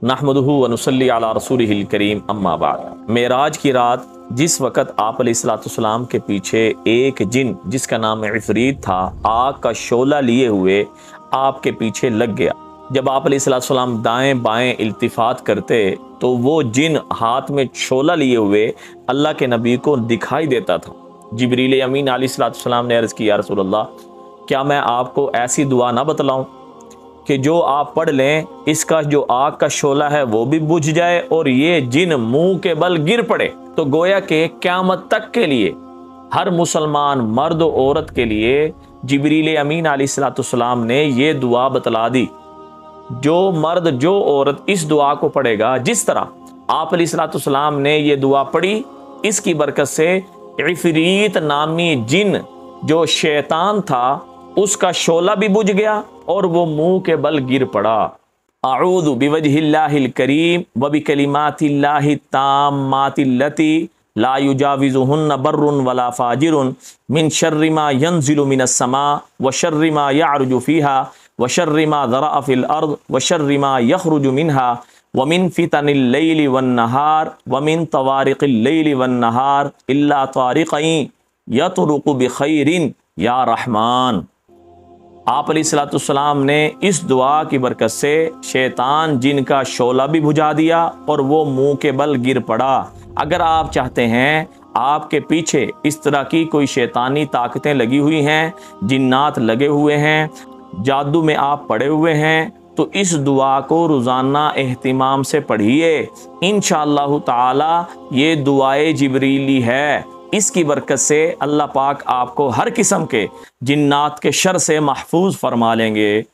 नहमदुहु व नुसल्ली अला रसूलिहिल करीम अम्मा बाद। मेराज की रात जिस वक़्त आप अलैहिस्सलाम के पीछे एक जिन जिसका नाम इफरीत था आग का शोला लिए हुए आपके पीछे लग गया। जब आप अलैहिस्सलाम दाएं बाएं इल्तिफात करते तो वो जिन हाथ में शोला लिए हुए अल्लाह के नबी को दिखाई देता था। जिब्रील अमीन अलैहिस्सलाम ने अर्ज़ किया, या रसूल अल्लाह, क्या मैं आपको ऐसी दुआ ना बतलाऊं कि जो आप पढ़ लें इसका जो आग का शोला है वो भी बुझ जाए और ये जिन मुंह के बल गिर पड़े। तो गोया के क़यामत तक के लिए हर मुसलमान मर्द और औरत के लिए जिब्रील अमीन अलैहिस्सलाम ने ये दुआ बतला दी। जो मर्द जो औरत इस दुआ को पढ़ेगा, जिस तरह आप अलैहिस्सलाम ने ये दुआ पढ़ी, इसकी बरकत से इफरीत नामी जिन जो शैतान था उसका शोला भी बुझ गया और वो मुंह के बल गिर पड़ा। अऊज़ु बिवजहिल्लाहिल करीम व बिकलिमातिल्लाहि ताम्मातिल्लती ला युजाविजुहुन्ना बर्रुन वला फाजिरुन मिन शर्रि मा यंजिलु मिनस समा व शर्रि मा यअरुजु फीहा व शर्रि मा ज़रअ फिल अर्द व शर्रि मा यखरुजु मिनहा व मिन फितनिल लैलि वन नहार व मिन तवारिक़िल लैलि वन नहार इल्ला तारिक़इन यतरुक़ु बिखैरिन या रहमान। आप अलैहिस्सलाम ने इस दुआ की बरकत से शैतान जिन का शोला भी बुझा दिया और वो मुंह के बल गिर पड़ा। अगर आप चाहते हैं आपके पीछे इस तरह की कोई शैतानी ताकतें लगी हुई हैं, जिन्नात लगे हुए हैं, जादू में आप पड़े हुए हैं, तो इस दुआ को रोज़ाना एहतिमाम से पढ़िए। इंशाअल्लाह ताला ये दुआए जिब्रीली है। इसकी बरकत से अल्लाह पाक आपको हर किस्म के जिन्नात के शर से महफूज फरमा लेंगे।